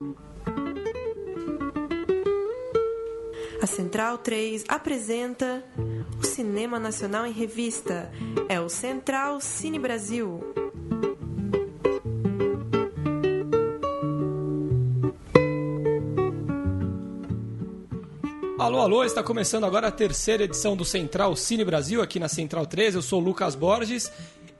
A Central 3 apresenta o Cinema Nacional em Revista. É o Central Cine Brasil. Alô, alô, está começando agora a terceira edição do Central Cine Brasil, aqui na Central 3. Eu sou o Lucas Borges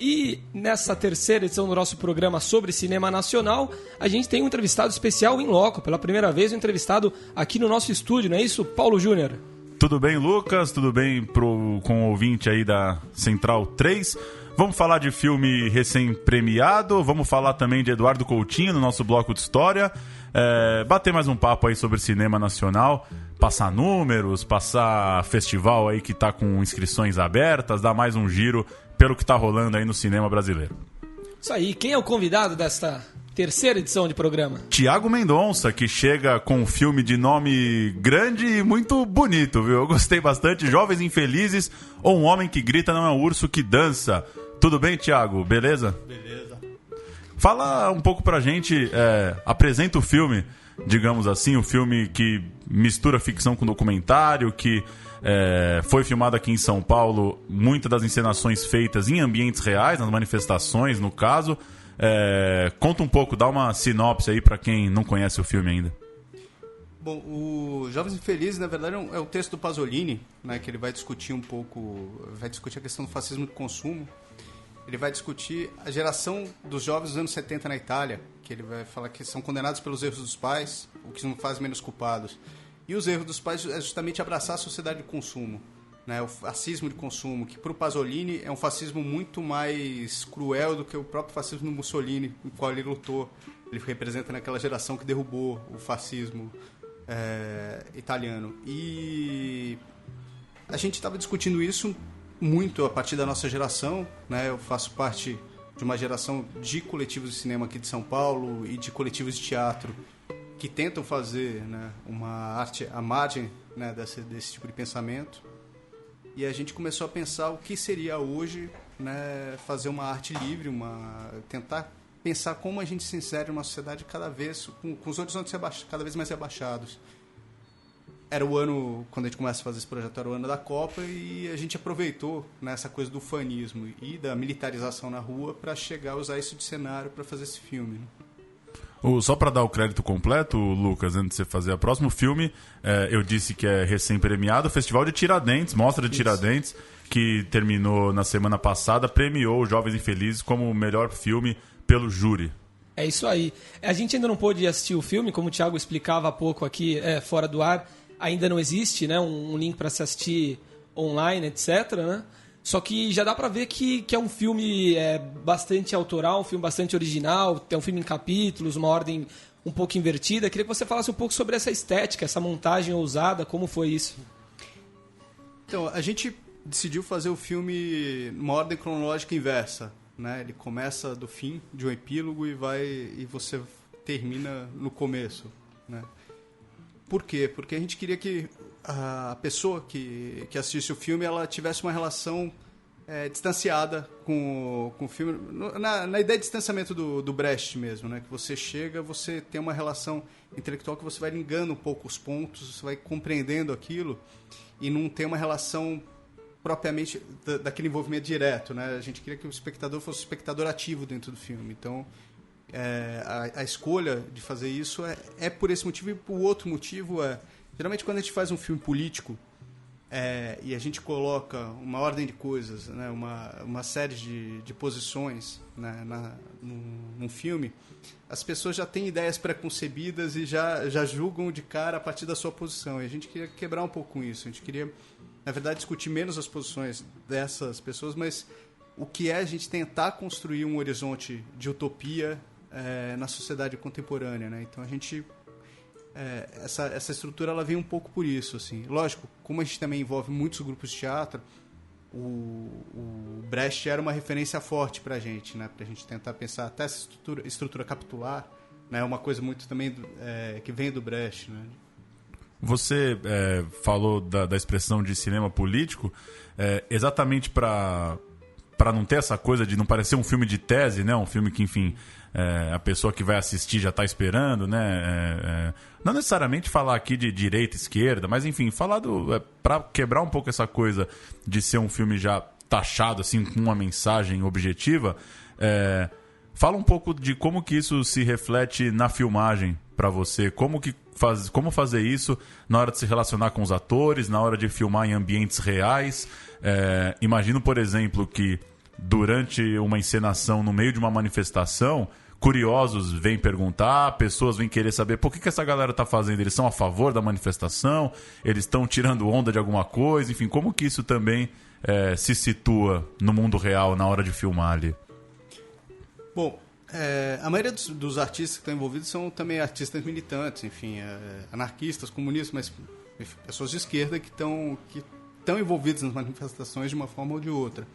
e nessa terceira edição do nosso programa sobre cinema nacional, a gente tem um entrevistado especial em loco. Pela primeira vez, um entrevistado aqui no nosso estúdio, não é isso, Paulo Júnior? Tudo bem, Lucas? Tudo bem com o ouvinte aí da Central 3? Vamos falar de filme recém-premiado, vamos falar também de Eduardo Coutinho no nosso bloco de história, bater mais um papo aí sobre cinema nacional, passar números, passar festival aí que tá com inscrições abertas, dar mais um giro pelo que tá rolando aí no cinema brasileiro. Isso aí, quem é o convidado desta terceira edição de programa? Tiago Mendonça, que chega com um filme de nome grande e muito bonito, viu? Eu gostei bastante, Jovens Infelizes ou Um Homem que Grita Não é um Urso que Dança. Tudo bem, Tiago? Beleza? Beleza. Fala um pouco pra gente, apresenta o filme, digamos assim, o filme que mistura ficção com documentário, que foi filmado aqui em São Paulo, muitas das encenações feitas em ambientes reais, nas manifestações, no caso. Conta um pouco, dá uma sinopse aí pra quem não conhece o filme ainda. Bom, o Jovens Infelizes, na verdade, é um texto do Pasolini, né, que ele vai discutir um pouco, vai discutir a questão do fascismo de consumo. Ele vai discutir a geração dos jovens dos anos 70 na Itália, que ele vai falar que são condenados pelos erros dos pais, o que não faz menos culpados. E os erros dos pais é justamente abraçar a sociedade de consumo, né, o fascismo de consumo, que para o Pasolini é um fascismo muito mais cruel do que o próprio fascismo do Mussolini, com o qual ele lutou. Ele representa naquela geração que derrubou o fascismo italiano. E a gente estava discutindo isso muito a partir da nossa geração, né? Eu faço parte de uma geração de coletivos de cinema aqui de São Paulo e de coletivos de teatro que tentam fazer, né, uma arte à margem, né, desse tipo de pensamento. E a gente começou a pensar o que seria hoje, né, fazer uma arte livre, tentar pensar como a gente se insere numa sociedade cada vez com os horizontes cada vez mais rebaixados. Era o ano, quando a gente começa a fazer esse projeto, era o ano da Copa e a gente aproveitou, né, essa coisa do fanismo e da militarização na rua para chegar a usar isso de cenário para fazer esse filme, né? Só para dar o crédito completo, Lucas, antes de você fazer o próximo filme, eu disse que é recém-premiado, o Festival de Tiradentes, Mostra de Tiradentes, que terminou na semana passada, premiou Os Jovens Infelizes como o melhor filme pelo júri. É isso aí. A gente ainda não pôde assistir o filme, como o Thiago explicava há pouco aqui, fora do ar, ainda não existe, né, um link para se assistir online, etc., né? Só que já dá para ver que é um filme bastante autoral, um filme bastante original, é um filme em capítulos, uma ordem um pouco invertida. Queria que você falasse um pouco sobre essa estética, essa montagem ousada, como foi isso? Então, a gente decidiu fazer o filme numa ordem cronológica inversa, né? Ele começa do fim, de um epílogo, e você termina no começo, né? Por quê? Porque a gente queria que a pessoa que assistisse o filme ela tivesse uma relação distanciada com o filme, na ideia de distanciamento do Brecht mesmo, né? Que você chega, você tem uma relação intelectual que você vai ligando um pouco os pontos, você vai compreendendo aquilo e não tem uma relação propriamente daquele envolvimento direto, né? A gente queria que o espectador fosse um espectador ativo dentro do filme, então a escolha de fazer isso é por esse motivo. E o outro motivo geralmente quando a gente faz um filme político e a gente coloca uma ordem de coisas, né, uma série de posições, né, num filme, as pessoas já têm ideias pré-concebidas e já julgam de cara a partir da sua posição. E a gente queria quebrar um pouco com isso. A gente queria, na verdade, discutir menos as posições dessas pessoas, mas o que é a gente tentar construir um horizonte de utopia na sociedade contemporânea, né? Então a gente essa estrutura ela vem um pouco por isso, assim. Lógico, como a gente também envolve muitos grupos de teatro, o Brecht era uma referência forte pra gente, né? Pra gente tentar pensar até essa estrutura capitular, né? Uma coisa muito também que vem do Brecht, né? Você falou da expressão de cinema político, exatamente para para não ter essa coisa de não parecer um filme de tese, né? Um filme que, enfim, a pessoa que vai assistir já está esperando, né? Não necessariamente falar aqui de direita, esquerda, mas, enfim, falar para quebrar um pouco essa coisa de ser um filme já taxado, assim, com uma mensagem objetiva. Fala um pouco de como que isso se reflete na filmagem para você, como fazer isso na hora de se relacionar com os atores, na hora de filmar em ambientes reais. Imagino, por exemplo, que durante uma encenação no meio de uma manifestação, curiosos vêm perguntar, pessoas vêm querer saber por que essa galera está fazendo, eles são a favor da manifestação, eles estão tirando onda de alguma coisa, enfim, como que isso também se situa no mundo real na hora de filmar ali? Bom, a maioria dos artistas que estão envolvidos são também artistas militantes, enfim, anarquistas, comunistas, mas enfim, pessoas de esquerda que estão envolvidas nas manifestações de uma forma ou de outra.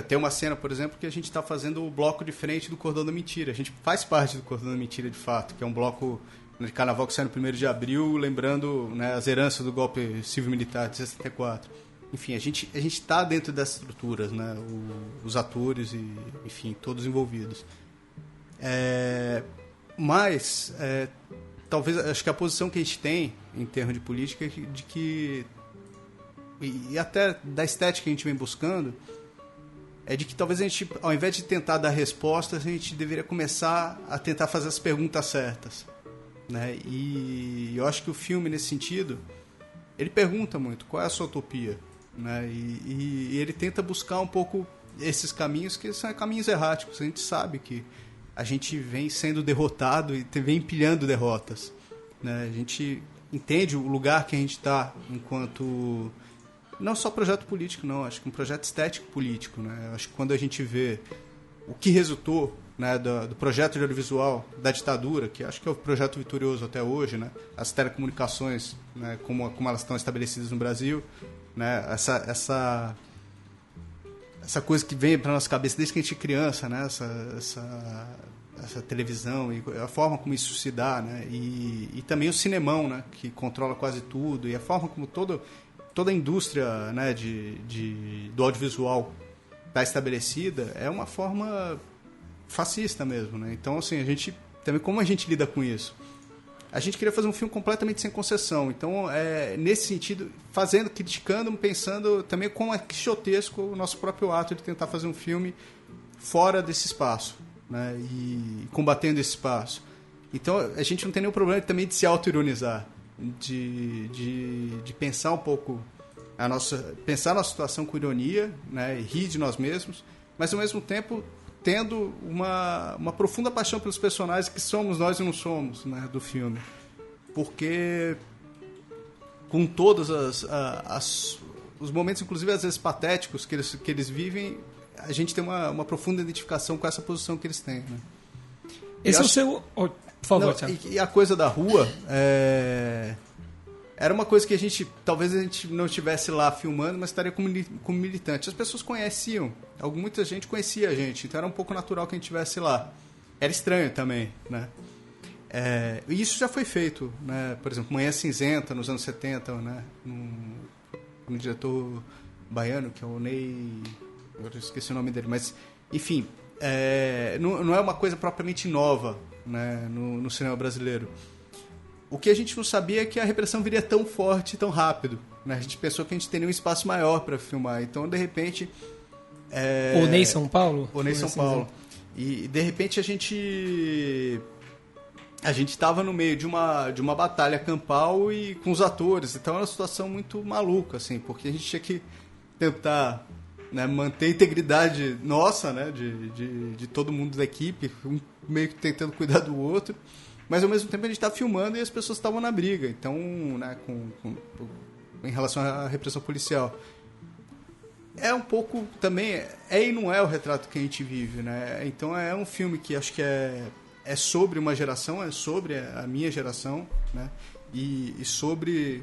Tem uma cena, por exemplo, que a gente está fazendo o bloco de frente do Cordão da Mentira. A gente faz parte do Cordão da Mentira, de fato, que é um bloco de carnaval que sai no 1º de abril, lembrando, né, as heranças do golpe civil-militar de 64. Enfim, a gente está dentro dessas estruturas, né, os atores e, enfim, todos envolvidos. Mas, talvez, acho que a posição que a gente tem, em termos de política, é de que, e até da estética que a gente vem buscando, é de que talvez a gente, ao invés de tentar dar respostas, a gente deveria começar a tentar fazer as perguntas certas, né? E eu acho que o filme, nesse sentido, ele pergunta muito qual é a sua utopia, né? E ele tenta buscar um pouco esses caminhos que são caminhos erráticos. A gente sabe que a gente vem sendo derrotado e vem empilhando derrotas, né? A gente entende o lugar que a gente está enquanto... Não só projeto político, não. Acho que um projeto estético político, né? Acho que quando a gente vê o que resultou, né, do projeto de audiovisual da ditadura, que acho que é o projeto vitorioso até hoje, né? As telecomunicações, né, como elas estão estabelecidas no Brasil, né? Essa coisa que vem para nossa cabeça desde que a gente é criança, né? Essa televisão e a forma como isso se dá, né? E também o cinemão, né, que controla quase tudo, e a forma como toda a indústria, né, do audiovisual está estabelecida é uma forma fascista mesmo, né? Então, assim, a gente também, como a gente lida com isso? A gente queria fazer um filme completamente sem concessão. Então, nesse sentido, criticando, pensando também como é quixotesco o nosso próprio ato de tentar fazer um filme fora desse espaço, né? E combatendo esse espaço. Então, a gente não tem nenhum problema também de se auto-ironizar, de pensar um pouco pensar a nossa situação com ironia, né, e rir de nós mesmos, mas ao mesmo tempo tendo uma profunda paixão pelos personagens que somos nós e não somos, né, do filme, porque com todos os momentos, inclusive às vezes patéticos que eles vivem, a gente tem uma profunda identificação com essa posição que eles têm, né? Esse é o seu... Por favor, Thiago. E a coisa da rua era uma coisa que talvez a gente não estivesse lá filmando, mas estaria como militante. As pessoas conheciam, muita gente conhecia a gente, então era um pouco natural que a gente estivesse lá. Era estranho também, né? E isso já foi feito, né? Por exemplo, Manhã Cinzenta, nos anos 70, né? Um diretor baiano, que é o Ney... Eu esqueci o nome dele, mas, enfim, não é uma coisa propriamente nova, né, no cinema brasileiro. O que a gente não sabia é que a repressão viria tão forte e tão rápido, né? A gente pensou que a gente teria um espaço maior para filmar. Então, de repente... O Ney São Paulo? O Ney São Paulo. E, de repente, a gente estava no meio de uma batalha campal e com os atores. Então, era uma situação muito maluca, assim, porque a gente tinha que tentar, né, manter a integridade nossa, né, de todo mundo da equipe, um meio que tentando cuidar do outro, mas ao mesmo tempo a gente estava filmando e as pessoas estavam na briga, então, né, em relação à repressão policial. É um pouco também, e não é o retrato que a gente vive, né? Então é um filme que acho que é sobre uma geração, é sobre a minha geração, né? E sobre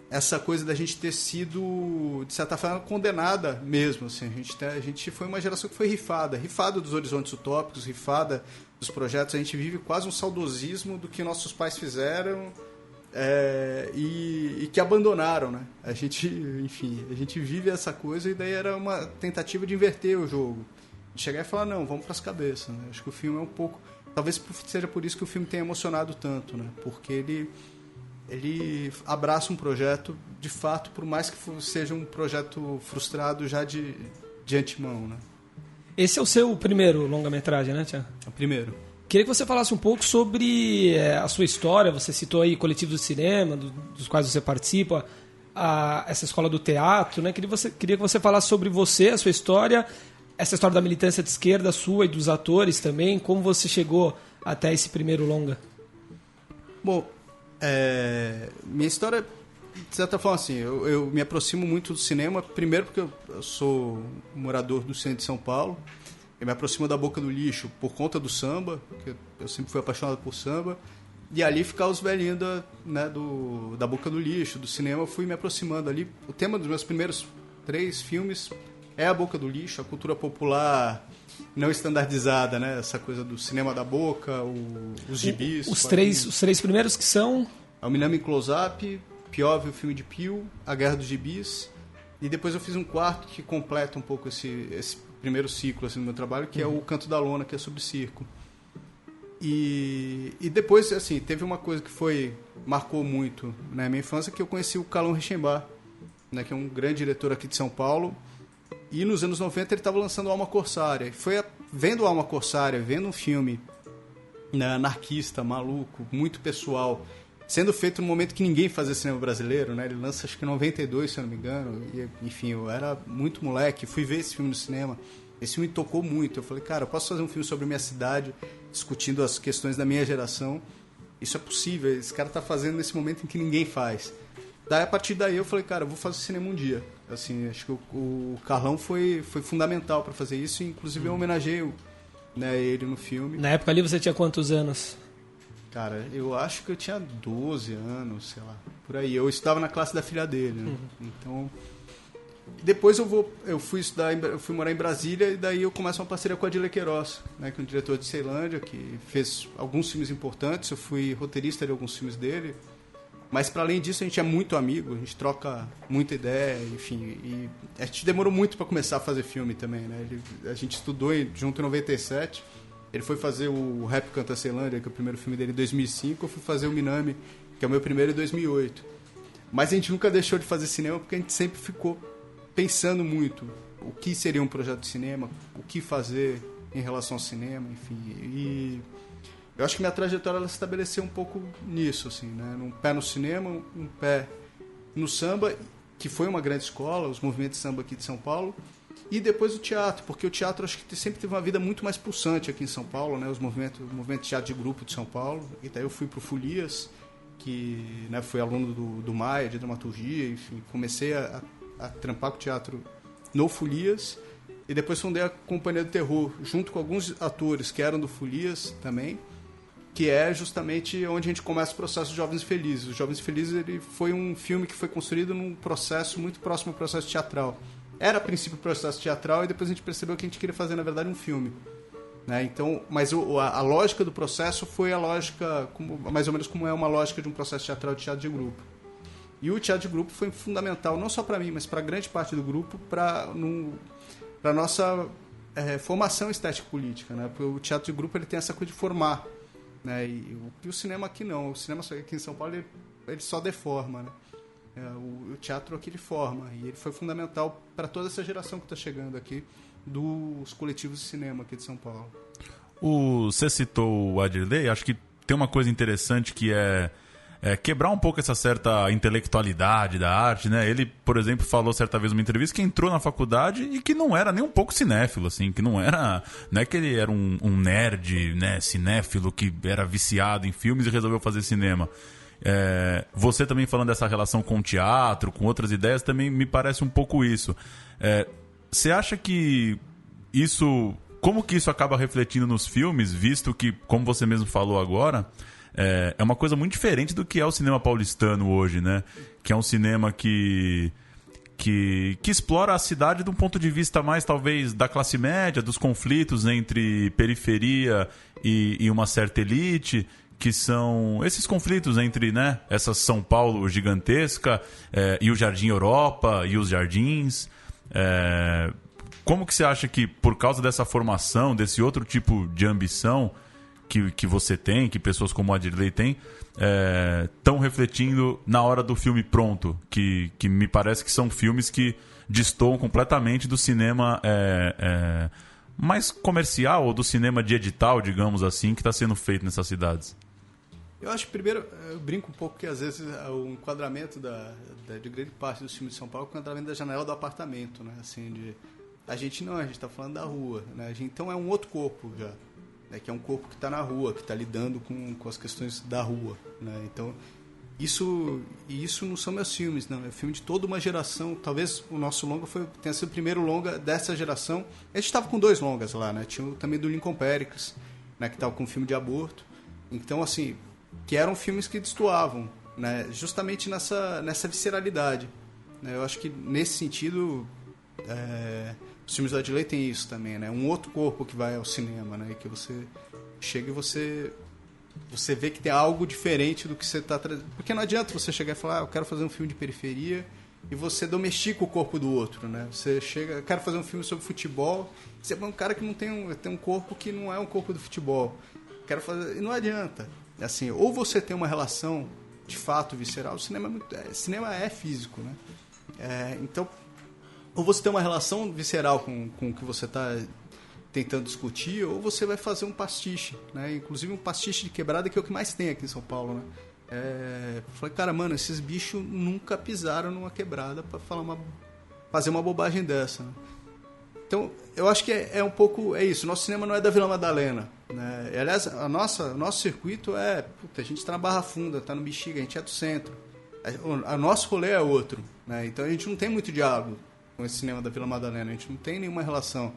essa coisa da gente ter sido, de certa forma, condenada mesmo, assim. A gente foi uma geração que foi rifada dos horizontes utópicos, rifada dos projetos. A gente vive quase um saudosismo do que nossos pais fizeram, e que abandonaram, né? A gente vive essa coisa e daí era uma tentativa de inverter o jogo. De chegar e falar, não, vamos pras cabeças, né? Acho que o filme é um pouco... Talvez seja por isso que o filme tenha emocionado tanto, né? Porque ele abraça um projeto, de fato, por mais que seja um projeto frustrado já de antemão, né? Esse é o seu primeiro longa-metragem, né, Tiago? O primeiro. Queria que você falasse um pouco sobre a sua história. Você citou aí coletivos de cinema, dos quais você participa, essa escola do teatro, né? Queria que você falasse sobre você, a sua história, essa história da militância de esquerda sua e dos atores também, como você chegou até esse primeiro longa. Bom, minha história, de certa forma, assim, eu me aproximo muito do cinema, primeiro porque eu sou morador do centro de São Paulo. Eu me aproximo da Boca do Lixo por conta do samba, porque eu sempre fui apaixonado por samba. E ali ficar os velhinhos da Boca do Lixo, do cinema, eu fui me aproximando ali. O tema dos meus primeiros 3 filmes é a Boca do Lixo, a cultura popular não estandardizada, né? Essa coisa do cinema da boca, os gibis. Os três primeiros que são... É o Minami Close-Up, Piove, o filme de Pio, A Guerra dos Gibis. E depois eu fiz um quarto que completa um pouco esse primeiro ciclo assim, do meu trabalho, que é o Canto da Lona, que é sobre circo. E depois, assim, teve uma coisa que marcou muito na minha infância, que eu conheci o Calum Richembar, né, que é um grande diretor aqui de São Paulo. E nos anos 90 ele estava lançando Alma Corsária. Foi vendo Alma Corsária, vendo um filme, né, anarquista, maluco, muito pessoal, sendo feito no momento que ninguém fazia cinema brasileiro, né? Ele lança acho que em 92, se eu não me engano. E, enfim, eu era muito moleque, fui ver esse filme no cinema. Esse filme me tocou muito. Eu falei, cara, eu posso fazer um filme sobre minha cidade, discutindo as questões da minha geração. Isso é possível, esse cara tá fazendo nesse momento em que ninguém faz. Daí, a partir daí, eu falei, cara, eu vou fazer cinema um dia. Assim, acho que o Carlão foi fundamental para fazer isso, e inclusive eu homenageio, né, ele no filme. Na época ali você tinha quantos anos? Cara, eu acho que eu tinha 12 anos, sei lá, por aí. Eu estudava na classe da filha dele, né? Então, depois eu fui morar em Brasília, e daí eu começo uma parceria com a Adília Queiroz, né, que é um diretor de Ceilândia, que fez alguns filmes importantes. Eu fui roteirista de alguns filmes dele. Mas, para além disso, a gente é muito amigo, a gente troca muita ideia, enfim. E a gente demorou muito para começar a fazer filme também, né? A gente estudou junto em 97. Ele foi fazer o Rap Canta Ceilândia, que é o primeiro filme dele, em 2005. Eu fui fazer o Minami, que é o meu primeiro, em 2008. Mas a gente nunca deixou de fazer cinema, porque a gente sempre ficou pensando muito o que seria um projeto de cinema, o que fazer em relação ao cinema, enfim. E eu acho que minha trajetória ela se estabeleceu um pouco nisso, assim, né? Um pé no cinema, um pé no samba, que foi uma grande escola, os movimentos de samba aqui de São Paulo, e depois o teatro, porque o teatro acho que sempre teve uma vida muito mais pulsante aqui em São Paulo, né? O movimento de teatro de grupo de São Paulo, e daí eu fui para o Folias, que, né, fui aluno do Maia, de dramaturgia, enfim, comecei a trampar com teatro no Folias, e depois fundei a Companhia do Terror, junto com alguns atores que eram do Folias também, que é justamente onde a gente começa o processo de Jovens Felizes. Os Jovens Felizes ele foi um filme que foi construído num processo muito próximo ao processo teatral. Era a princípio processo teatral, e depois a gente percebeu que a gente queria fazer, na verdade, um filme, né? Então, mas a lógica do processo foi a lógica, mais ou menos como é uma lógica de um processo teatral de teatro de grupo. E o teatro de grupo foi fundamental, não só para mim, mas para grande parte do grupo, para a nossa formação estético-política, né? Porque o teatro de grupo ele tem essa coisa de formar, né? E o cinema aqui não. O cinema aqui em São Paulo ele só deforma, né? O teatro aqui ele forma, e ele foi fundamental para toda essa geração que está chegando aqui dos coletivos de cinema aqui de São Paulo. Você citou o Adirley, acho que tem uma coisa interessante que é quebrar um pouco essa certa intelectualidade da arte, né? Ele, por exemplo, falou certa vez numa entrevista que entrou na faculdade e que não era nem um pouco cinéfilo, assim, que não é que ele era um nerd, né, cinéfilo que era viciado em filmes e resolveu fazer cinema. Você também falando dessa relação com o teatro, com outras ideias, também me parece um pouco isso. Você acha que como que isso acaba refletindo nos filmes, visto que, como você mesmo falou agora, é uma coisa muito diferente do que é o cinema paulistano hoje, né? Que é um cinema que explora a cidade de um ponto de vista mais, talvez, da classe média, dos conflitos entre periferia e uma certa elite, que são esses conflitos entre, né, essa São Paulo gigantesca e o Jardim Europa e os jardins. Como que você acha que, por causa dessa formação, desse outro tipo de ambição que você tem, que pessoas como a Dirley têm, estão refletindo na hora do filme pronto? Que me parece que são filmes que destoam completamente do cinema mais comercial, ou do cinema de edital, digamos assim, que está sendo feito nessas cidades. Eu acho que, primeiro, eu brinco um pouco que, às vezes, o enquadramento de grande parte dos filmes de São Paulo é o enquadramento da janela do apartamento, né? Assim, a gente está falando da rua, né? Então é um outro corpo já, né? Que é um corpo que está na rua, que está lidando com as questões da rua, né? Então, isso não são meus filmes, não. É filme de toda uma geração. Talvez o nosso longa tenha sido o primeiro longa dessa geração. A gente estava com 2 longas lá, né? Tinha também do Lincoln Pericles, né? Que estava com um filme de aborto. Então, assim, que eram filmes que destoavam, né? Justamente nessa visceralidade, né? Eu acho que, nesse sentido, os filmes da Dirley têm isso também, né? Um outro corpo que vai ao cinema, né? E que você chega e você vê que tem algo diferente do que você está trazendo. Porque não adianta você chegar e falar, eu quero fazer um filme de periferia, e você domestica o corpo do outro, né? Você chega, eu quero fazer um filme sobre futebol, você é um cara que não tem um corpo que não é um corpo do futebol. Quero fazer, e não adianta. Assim, ou você tem uma relação de fato visceral, o cinema é físico, né? Então, ou você tem uma relação visceral com o que você está tentando discutir, ou você vai fazer um pastiche, né? Inclusive um pastiche de quebrada, que é o que mais tem aqui em São Paulo, né? Falei, cara, mano, esses bichos nunca pisaram numa quebrada para fazer uma bobagem dessa, né? Então, eu acho que um pouco isso. Nosso cinema não é da Vila Madalena, né? Aliás, o nosso circuito a gente está na Barra Funda, está no Bexiga, a gente é do centro. O nosso rolê é outro, né? Então a gente não tem muito diálogo com esse cinema da Vila Madalena, a gente não tem nenhuma relação.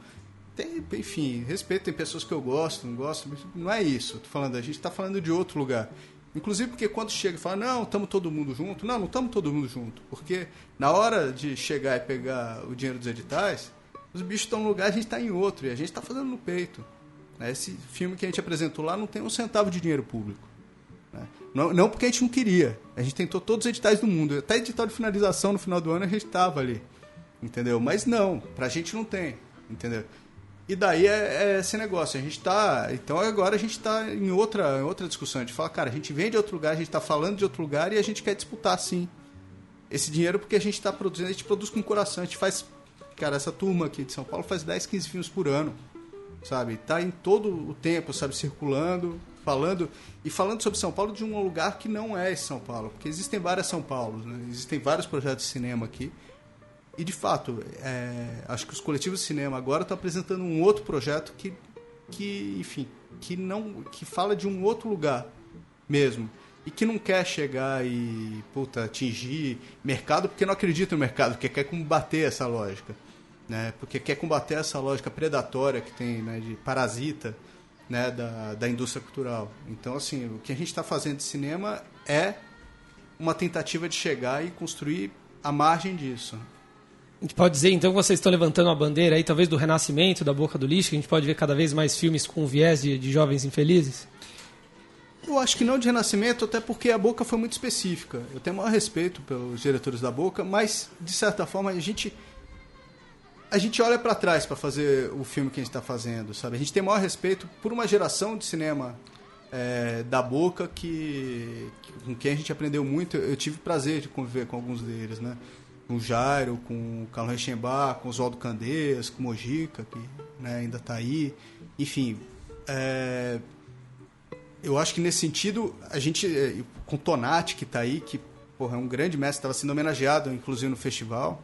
Enfim, respeito, tem pessoas que eu gosto, não gosto, não é isso. A gente está falando de outro lugar. Inclusive porque quando chega e fala, não, estamos todo mundo junto. Não estamos todo mundo junto. Porque na hora de chegar e pegar o dinheiro dos editais, os bichos estão num lugar, a gente está em outro, e a gente está fazendo no peito. Esse filme que a gente apresentou lá não tem um centavo de dinheiro público. Não porque a gente não queria. A gente tentou todos os editais do mundo. Até edital de finalização no final do ano a gente estava ali. Entendeu? Mas não, pra gente não tem. Entendeu? E daí é esse negócio. Então agora a gente está em outra discussão. A gente fala, cara, a gente vem de outro lugar, a gente está falando de outro lugar e a gente quer disputar, sim, esse dinheiro, porque a gente está produzindo, a gente produz com coração. A gente faz... Cara, essa turma aqui de São Paulo faz 10, 15 filmes por ano, sabe? Tá em todo o tempo, sabe? Circulando, falando sobre São Paulo de um lugar que não é esse São Paulo. Porque existem várias São Paulos, né? Existem vários projetos de cinema aqui. E, de fato, acho que os coletivos de cinema agora estão apresentando um outro projeto que fala de um outro lugar mesmo. E que não quer chegar e atingir mercado porque não acredita no mercado, porque quer combater essa lógica, né? Porque quer combater essa lógica predatória que tem, né, de parasita, né, da indústria cultural. Então, assim, o que a gente está fazendo de cinema é uma tentativa de chegar e construir a margem disso. A gente pode dizer, então, que vocês estão levantando uma bandeira aí, talvez do renascimento, da boca do lixo, que a gente pode ver cada vez mais filmes com viés de jovens infelizes? Eu acho que não de renascimento, até porque a Boca foi muito específica. Eu tenho o maior respeito pelos diretores da Boca, mas, de certa forma, a gente olha para trás para fazer o filme que a gente está fazendo, sabe? A gente tem o maior respeito por uma geração de cinema da Boca com quem a gente aprendeu muito. Eu tive o prazer de conviver com alguns deles, né? Com o Jairo, com o Carlos Reichenbach, com o Oswaldo Candeias, com o Mojica, que, né, ainda está aí. Enfim, eu acho que nesse sentido, a gente, com o Tonati, que está aí, que é um grande mestre, estava sendo homenageado, inclusive, no festival,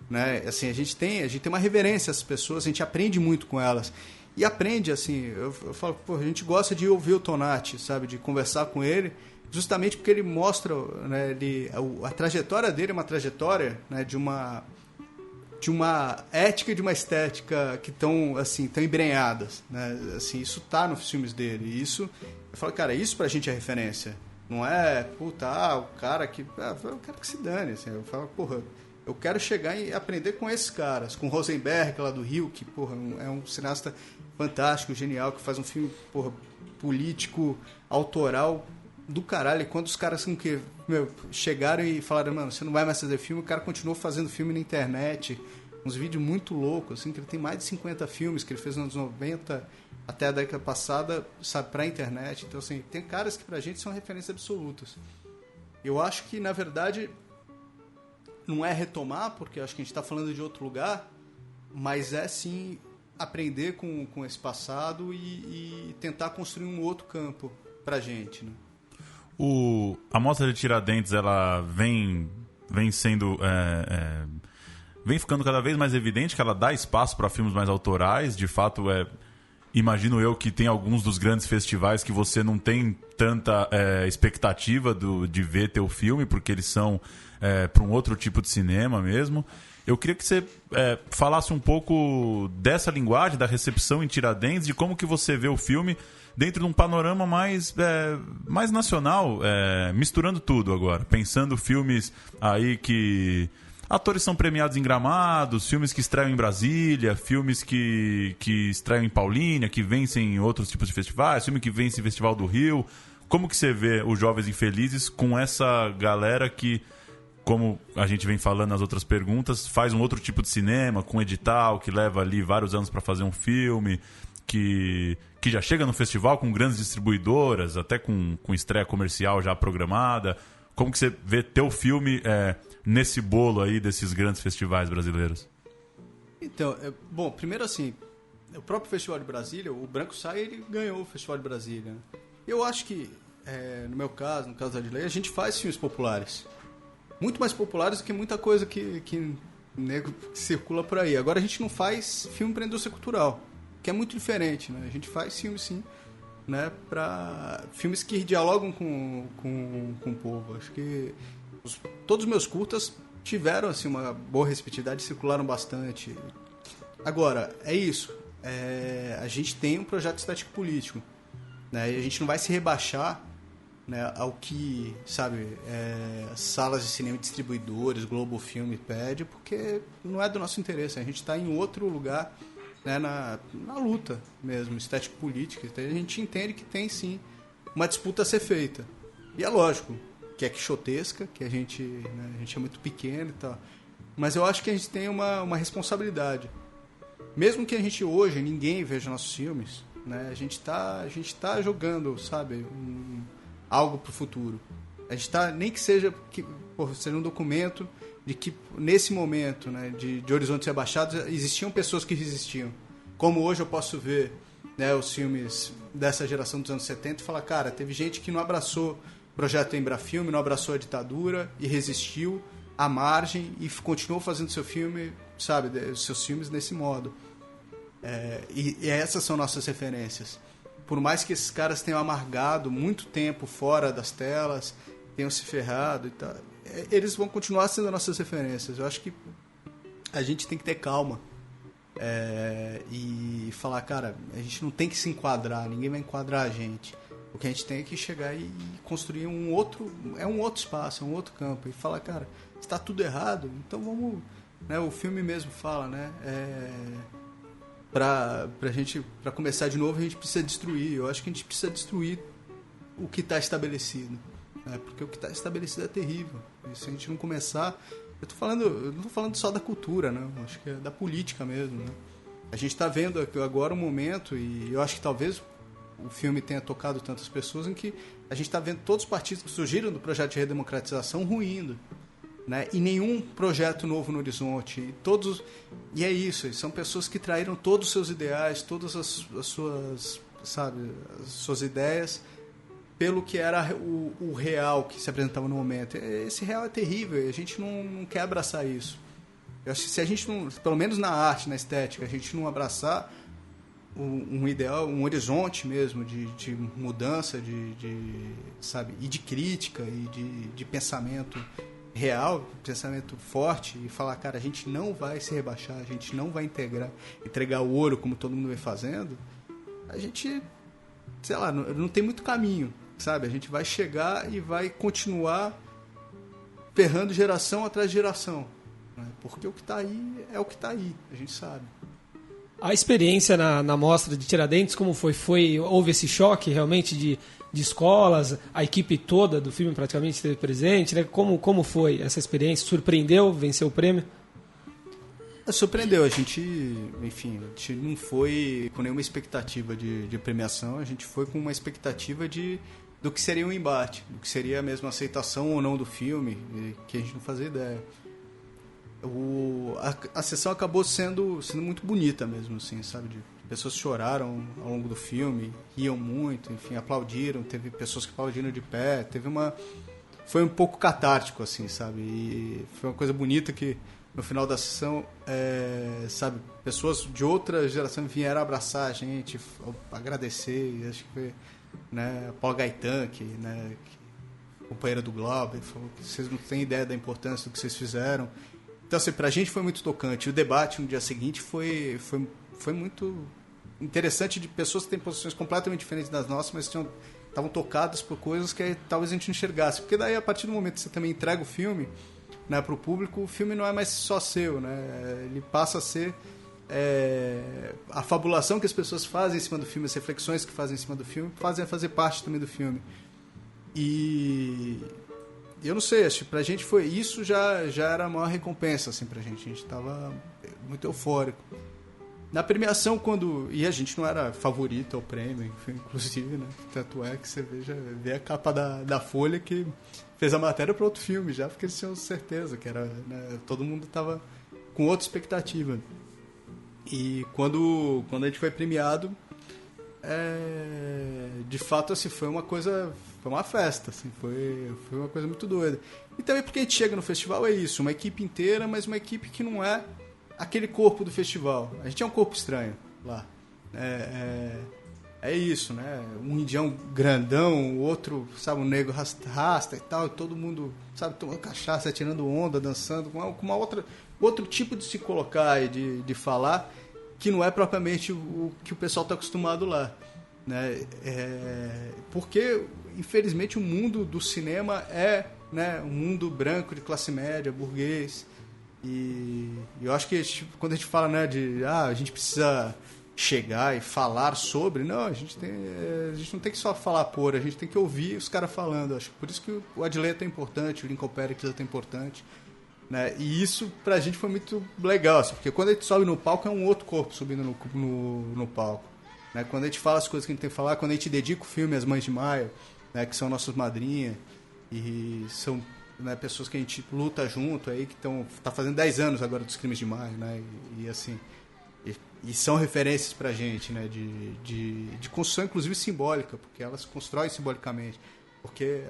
né? Assim, a gente tem uma reverência a essas pessoas, a gente aprende muito com elas. E aprende, assim, eu falo, a gente gosta de ouvir o Tonati, sabe, de conversar com ele, justamente porque ele mostra, né, a trajetória dele é uma trajetória, né, de uma ética e de uma estética que estão embrenhadas, né? Assim, isso tá nos filmes dele. E isso, eu falo, cara, isso pra gente é referência. Não é, o cara que... eu quero que se dane. Assim, eu falo, eu quero chegar e aprender com esses caras. Com Rosenberg, lá do Rio, que, é um cineasta fantástico, genial, que faz um filme, político, autoral do caralho. E quando os caras que, chegaram e falaram, mano, você não vai mais fazer filme, o cara continuou fazendo filme na internet, uns vídeos muito loucos, assim, que ele tem mais de 50 filmes que ele fez nos anos 90 até a década passada, sabe, pra internet. Então, assim, tem caras que pra gente são referências absolutas. Eu acho que, na verdade, não é retomar, porque eu acho que a gente tá falando de outro lugar, mas é, sim, aprender com esse passado e tentar construir um outro campo pra gente, né? A Mostra de Tiradentes, ela vem sendo... vem ficando cada vez mais evidente que ela dá espaço para filmes mais autorais. De fato, imagino eu que tem alguns dos grandes festivais que você não tem tanta expectativa de ver teu filme, porque eles são para um outro tipo de cinema mesmo. Eu queria que você falasse um pouco dessa linguagem, da recepção em Tiradentes, de como que você vê o filme dentro de um panorama mais nacional, misturando tudo agora. Pensando filmes aí que... Atores são premiados em Gramados, filmes que estreiam em Brasília, filmes que estreiam em Paulínia, que vencem em outros tipos de festivais, filme que vence em Festival do Rio. Como que você vê os Jovens Infelizes com essa galera que, como a gente vem falando nas outras perguntas, faz um outro tipo de cinema, com edital, que leva ali vários anos para fazer um filme, que já chega no festival com grandes distribuidoras, até com estreia comercial já programada. Como que você vê teu filme nesse bolo aí desses grandes festivais brasileiros? Então, bom, primeiro assim, o próprio Festival de Brasília, o Branco Sai, ele ganhou o Festival de Brasília. Eu acho que, no meu caso, no caso da Adilei, a gente faz filmes populares. Muito mais populares do que muita coisa que circula por aí. Agora a gente não faz filme para a indústria cultural, que é muito diferente, né? A gente faz filme, sim, né, para filmes que dialogam com o povo. Acho que todos os meus curtas tiveram assim, uma boa receptividade, circularam bastante. Agora, é isso. A gente tem um projeto estético político, né, e a gente não vai se rebaixar, né, ao que, sabe, salas de cinema, distribuidores, Globo Filme pede, porque não é do nosso interesse. A gente está em outro lugar, né, na luta mesmo, estético-política. Então, a gente entende que tem, sim, uma disputa a ser feita. E é lógico que é quixotesca, que a gente é muito pequeno e tal. Mas eu acho que a gente tem uma responsabilidade. Mesmo que a gente hoje, ninguém veja nossos filmes, né, a gente tá jogando, sabe, algo pro futuro. A gente tá, nem que seja um documento de que nesse momento, né, de horizontes abaixados, existiam pessoas que resistiam. Como hoje eu posso ver, né, os filmes dessa geração dos anos 70 e falar, cara, teve gente que não abraçou o projeto Embrafilme, não abraçou a ditadura e resistiu à margem e continuou fazendo seu filme, sabe, os seus filmes desse modo. E essas são nossas referências. Por mais que esses caras tenham amargado muito tempo fora das telas, tenham se ferrado e tal, eles vão continuar sendo nossas referências. Eu acho que a gente tem que ter calma e falar, cara, a gente não tem que se enquadrar, ninguém vai enquadrar a gente. O que a gente tem é que chegar e construir um outro espaço, um outro campo, e falar, cara, está tudo errado, então vamos, né, o filme mesmo fala, né, pra começar de novo a gente precisa destruir. Eu acho que a gente precisa destruir o que está estabelecido, né, porque o que está estabelecido é terrível. E se a gente não começar, eu não estou falando só da cultura, né, eu acho que é da política mesmo, né. A gente está vendo agora um momento, e eu acho que talvez o filme tenha tocado tantas pessoas, em que a gente está vendo todos os partidos que surgiram do projeto de redemocratização ruindo, né? E nenhum projeto novo no horizonte. E é isso, são pessoas que traíram todos os seus ideais, todas as suas, sabe, as suas ideias, pelo que era o real que se apresentava no momento. Esse real é terrível e a gente não quer abraçar isso. Eu acho que se a gente não, pelo menos na arte, na estética, a gente não abraçar um ideal, um horizonte mesmo de mudança, sabe, e de crítica e de pensamento real, pensamento forte, e falar, cara, a gente não vai se rebaixar, a gente não vai entregar o ouro como todo mundo vem fazendo, a gente, sei lá, não tem muito caminho, sabe? A gente vai chegar e vai continuar ferrando geração atrás de geração, né? Porque o que está aí é o que está aí, a gente sabe. A experiência na mostra de Tiradentes, como foi? Houve esse choque realmente de escolas, a equipe toda do filme praticamente esteve presente, né? Como foi essa experiência? Surpreendeu? Venceu o prêmio? Surpreendeu, a gente não foi com nenhuma expectativa de premiação, a gente foi com uma expectativa do que seria um embate, do que seria a mesma aceitação ou não do filme, que a gente não fazia ideia. A sessão acabou sendo muito bonita mesmo, assim, sabe? Pessoas choraram ao longo do filme, riam muito, enfim, aplaudiram, teve pessoas que aplaudiram de pé, foi um pouco catártico, assim, sabe? E foi uma coisa bonita que no final da sessão, sabe, pessoas de outra geração vieram abraçar a gente, agradecer, acho que foi, né, Paula Gaetan, companheira do Globo, falou que vocês não têm ideia da importância do que vocês fizeram. Então, assim, pra gente foi muito tocante. O debate no dia seguinte foi muito interessante, de pessoas que têm posições completamente diferentes das nossas, mas estavam tocadas por coisas que talvez a gente não enxergasse. Porque daí, a partir do momento que você também entrega o filme, né, pro público, o filme não é mais só seu, né? Ele passa a ser a fabulação que as pessoas fazem em cima do filme, as reflexões que fazem em cima do filme, fazer parte também do filme. E eu não sei, acho que pra gente foi isso, já era a maior recompensa, assim, pra gente. A gente tava muito eufórico. Na premiação, e a gente não era favorito ao prêmio, inclusive, né? Tanto é que você vê a capa da Folha que fez a matéria para outro filme já, porque eles tinham certeza que era, né? Todo mundo tava com outra expectativa. E quando a gente foi premiado, de fato, assim, foi uma festa, assim, foi uma coisa muito doida. E também porque a gente chega no festival, é isso, uma equipe inteira, mas uma equipe que não é aquele corpo do festival. A gente é um corpo estranho lá. É isso, né? Um indião grandão, o outro, sabe, um negro rasta e tal, e todo mundo, sabe, tomando cachaça, tirando onda, dançando, com outro tipo de se colocar e de falar, que não é propriamente o que o pessoal está acostumado lá, né? Porque, infelizmente, o mundo do cinema né, um mundo branco, de classe média, burguês. E eu acho que quando a gente fala, né, a gente precisa chegar e falar sobre, não, a gente não tem que só falar a gente tem que ouvir os caras falando. Acho que por isso que o Adley é tão importante, o Lincoln Pericles é tão importante, né? E isso pra gente foi muito legal, assim, porque quando a gente sobe no palco é um outro corpo subindo no palco, né? Quando a gente fala as coisas que a gente tem que falar, quando a gente dedica o filme às Mães de Maio, né, que são nossas madrinhas e são, né, pessoas que a gente luta junto aí, que tá fazendo 10 anos agora dos Crimes de Maio, né? E assim, e são referências pra gente, né, de construção, inclusive simbólica, porque elas constroem simbolicamente, porque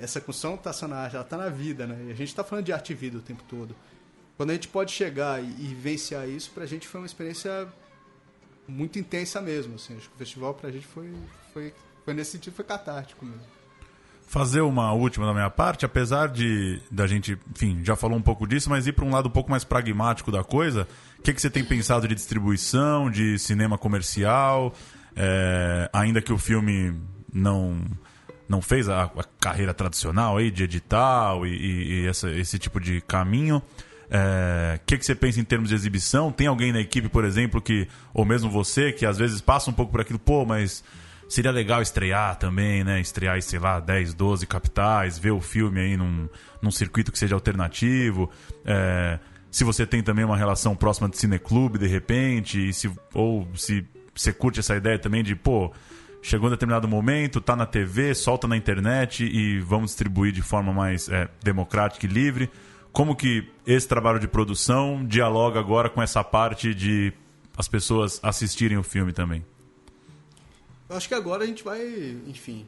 essa construção não tá só na arte, ela tá na vida, né? E a gente tá falando de arte e vida o tempo todo. Quando a gente pode chegar e vivenciar isso, pra gente foi uma experiência muito intensa mesmo, assim. Acho que o festival pra gente foi nesse sentido, foi catártico mesmo. Fazer uma última da minha parte, apesar da gente, enfim, já falou um pouco disso, mas ir para um lado um pouco mais pragmático da coisa, o que você tem pensado de distribuição, de cinema comercial, ainda que o filme não fez a carreira tradicional aí de edital e esse tipo de caminho, o que você pensa em termos de exibição? Tem alguém na equipe, por exemplo, ou mesmo você, que às vezes passa um pouco por aquilo, mas seria legal estrear também, né? Estrear, sei lá, 10, 12 capitais, ver o filme aí num circuito que seja alternativo. Se você tem também uma relação próxima de cineclube, de repente, ou se você curte essa ideia também de, chegou um determinado momento, tá na TV, solta na internet e vamos distribuir de forma mais democrática e livre. Como que esse trabalho de produção dialoga agora com essa parte de as pessoas assistirem o filme também? Eu acho que agora a gente vai, enfim,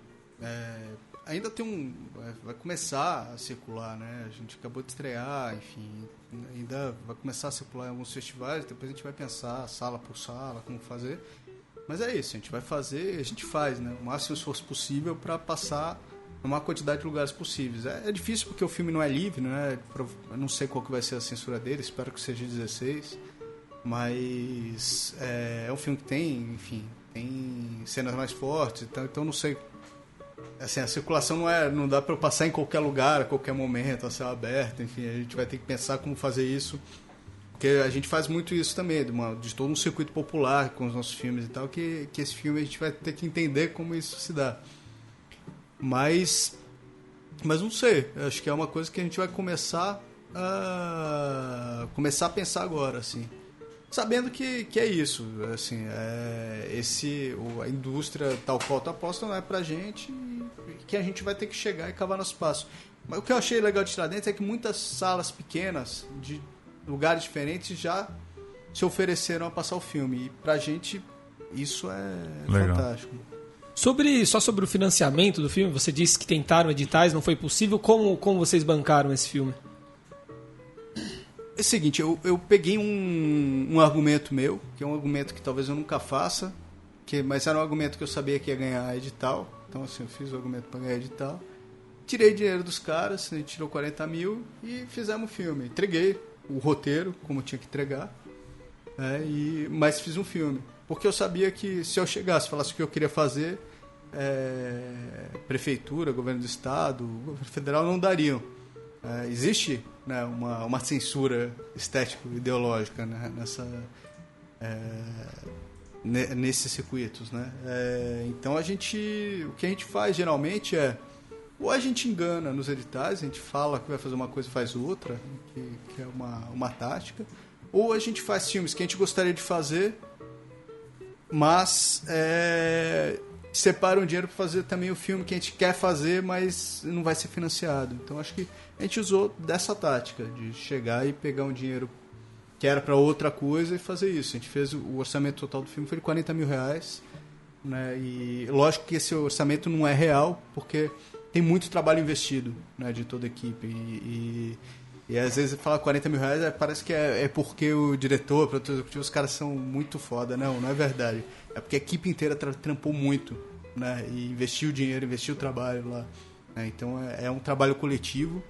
ainda vai começar a circular, né? A gente acabou de estrear, enfim, ainda vai começar a circular em alguns festivais, depois a gente vai pensar sala por sala, como fazer. Mas é isso, a gente vai fazer, a gente faz, né? O máximo esforço possível para passar a maior quantidade de lugares possíveis. É difícil porque o filme não é livre, né? Eu não sei qual que vai ser a censura dele, espero que seja 16, mas é um filme que tem, enfim, tem cenas mais fortes, então não sei, assim, a circulação não dá para eu passar em qualquer lugar, a qualquer momento, a céu aberto, enfim, a gente vai ter que pensar como fazer isso Porque a gente faz muito isso também, de todo um circuito popular com os nossos filmes e tal, que esse filme a gente vai ter que entender como isso se dá. Mas não sei, acho que é uma coisa que a gente vai começar a pensar agora, assim. Sabendo que é isso, assim, a indústria tal qual tá posta não é pra gente, que a gente vai ter que chegar e cavar nosso passo. Mas o que eu achei legal de Tiradentes é que muitas salas pequenas, de lugares diferentes, já se ofereceram a passar o filme. E pra gente isso é legal. Fantástico. Só sobre o financiamento do filme, você disse que tentaram editais, não foi possível. Como vocês bancaram esse filme? É o seguinte, eu peguei um argumento meu, que é um argumento que talvez eu nunca faça, mas era um argumento que eu sabia que ia ganhar edital. Então, assim, eu fiz o argumento para ganhar edital. Tirei dinheiro dos caras, a gente tirou 40 mil e fizemos o filme. Entreguei o roteiro, como tinha que entregar, mas fiz um filme. Porque eu sabia que se eu chegasse e falasse o que eu queria fazer, prefeitura, governo do estado, governo federal não dariam. Existe, né, uma censura estético-ideológica, né, nesses circuitos, né? Então o que a gente faz geralmente ou a gente engana nos editais, a gente fala que vai fazer uma coisa e faz outra, que é uma tática, ou a gente faz filmes que a gente gostaria de fazer, mas separa um dinheiro para fazer também o filme que a gente quer fazer, mas não vai ser financiado. Então acho que a gente usou dessa tática de chegar e pegar um dinheiro que era para outra coisa e fazer isso. A gente fez o orçamento total do filme foi de R$40 mil, né? E lógico que esse orçamento não é real, porque tem muito trabalho investido, né, de toda a equipe. E às vezes falar R$40 mil parece que é porque o diretor, o produtor executivo, os caras são muito foda. Não é verdade. É porque a equipe inteira trampou muito, né, e investiu dinheiro, investiu trabalho lá. Né? Então é um trabalho coletivo,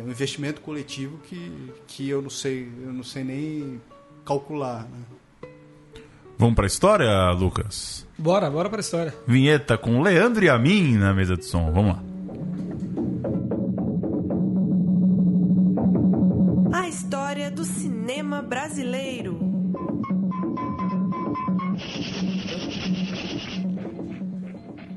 um investimento coletivo que eu não sei nem calcular. Né? Vamos pra história, Lucas? Bora pra história. Vinheta com Leandro e a mim na mesa de som. Vamos lá. A história do cinema brasileiro.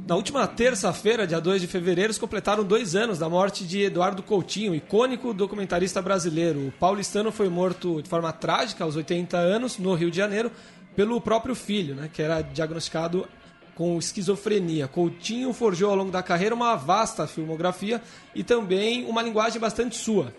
Na última terça-feira, dia 2 de fevereiro, se completaram 2 anos da morte de Eduardo Coutinho, icônico documentarista brasileiro. O paulistano foi morto de forma trágica aos 80 anos, no Rio de Janeiro, pelo próprio filho, né, que era diagnosticado com esquizofrenia. Coutinho forjou ao longo da carreira uma vasta filmografia e também uma linguagem bastante sua.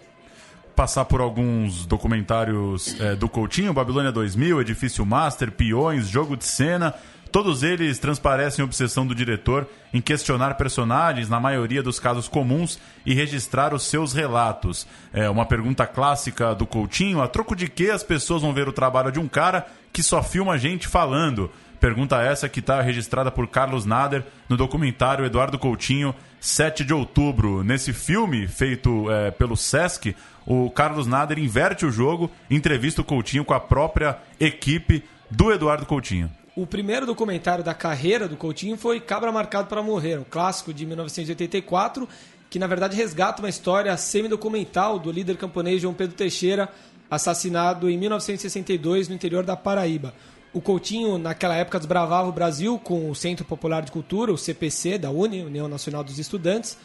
Passar por alguns documentários do Coutinho, Babilônia 2000, Edifício Master, Peões, Jogo de Cena. Todos eles transparecem a obsessão do diretor em questionar personagens, na maioria dos casos comuns, e registrar os seus relatos. Uma pergunta clássica do Coutinho: a troco de que as pessoas vão ver o trabalho de um cara que só filma gente falando? Pergunta essa que está registrada por Carlos Nader no documentário Eduardo Coutinho, 7 de outubro. Nesse filme, feito pelo Sesc, o Carlos Nader inverte o jogo, entrevista o Coutinho com a própria equipe do Eduardo Coutinho. O primeiro documentário da carreira do Coutinho foi Cabra Marcado para Morrer, um clássico de 1984, que na verdade resgata uma história semi-documental do líder camponês João Pedro Teixeira, assassinado em 1962 no interior da Paraíba. O Coutinho, naquela época, desbravava o Brasil com o Centro Popular de Cultura, o CPC, da UNE, União Nacional dos Estudantes,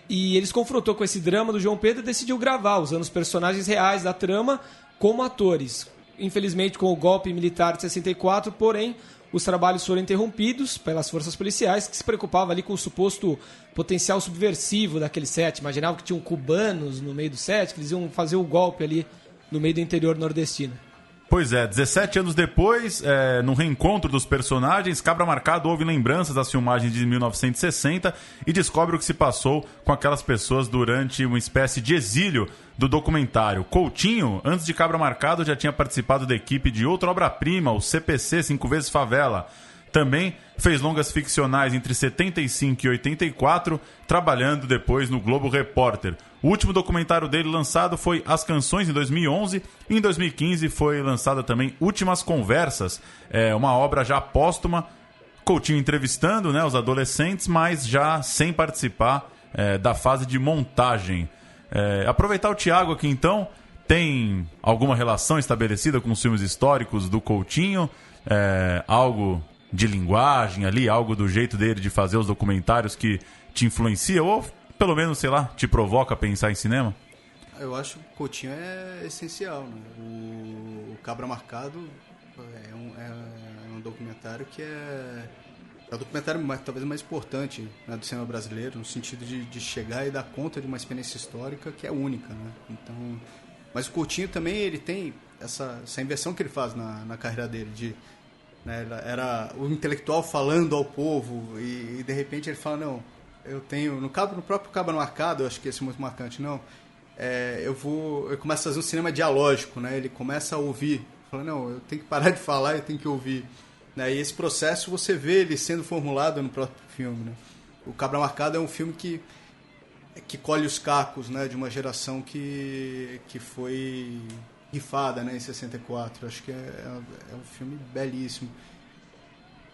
e ele se confrontou com esse drama do João Pedro e decidiu gravar, usando os personagens reais da trama como atores. Infelizmente, com o golpe militar de 64, porém, os trabalhos foram interrompidos pelas forças policiais, que se preocupavam ali com o suposto potencial subversivo daquele set. Imaginavam que tinham cubanos no meio do set, que eles iam fazer o golpe ali no meio do interior nordestino. Pois é, 17 anos depois, no reencontro dos personagens, Cabra Marcado ouve lembranças das filmagens de 1960 e descobre o que se passou com aquelas pessoas durante uma espécie de exílio do documentário. Coutinho, antes de Cabra Marcado, já tinha participado da equipe de outra obra-prima, o CPC 5 vezes Favela. Também fez longas ficcionais entre 75 e 84, trabalhando depois no Globo Repórter. O último documentário dele lançado foi As Canções, em 2011. E em 2015 foi lançada também Últimas Conversas, uma obra já póstuma, Coutinho entrevistando, né, os adolescentes, mas já sem participar da fase de montagem. Aproveitar o Thiago aqui então, tem alguma relação estabelecida com os filmes históricos do Coutinho? Algo de linguagem ali, algo do jeito dele de fazer os documentários que te influencia ou, pelo menos, sei lá, te provoca a pensar em cinema? Eu acho que o Coutinho é essencial, né? O Cabra Marcado é um documentário que é o documentário talvez mais importante, né, do cinema brasileiro, no sentido de chegar e dar conta de uma experiência histórica que é única, né? Então, mas o Coutinho também ele tem essa inversão que ele faz na carreira dele, né, era o intelectual falando ao povo e de repente ele fala, não, eu tenho no próprio Cabra Marcado, eu acho que esse é muito marcante, não, eu começo a fazer um cinema dialógico, né? Ele começa a ouvir, fala, não, eu tenho que parar de falar, eu tenho que ouvir. E esse processo você vê ele sendo formulado no próprio filme, né? O Cabra Marcado é um filme que colhe os cacos, né, de uma geração que foi rifada, né, em 64. Acho que é um filme belíssimo.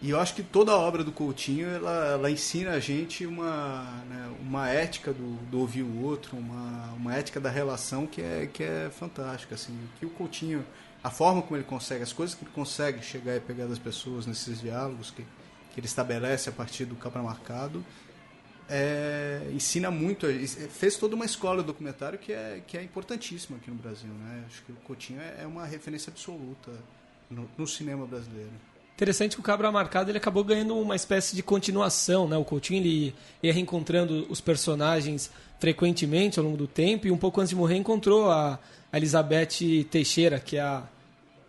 E eu acho que toda a obra do Coutinho ela ensina a gente uma ética do ouvir o outro, uma ética da relação que é fantástica. Assim. Que o Coutinho, a forma como ele consegue, as coisas que ele consegue chegar e pegar das pessoas nesses diálogos que ele estabelece a partir do Cabra Marcado, ensina muito, fez toda uma escola de documentário que é importantíssima aqui no Brasil, né? Acho que o Coutinho é uma referência absoluta no cinema brasileiro. Interessante que o Cabra Marcado ele acabou ganhando uma espécie de continuação, né? O Coutinho ele ia reencontrando os personagens frequentemente ao longo do tempo e um pouco antes de morrer encontrou a Elizabeth Teixeira, que é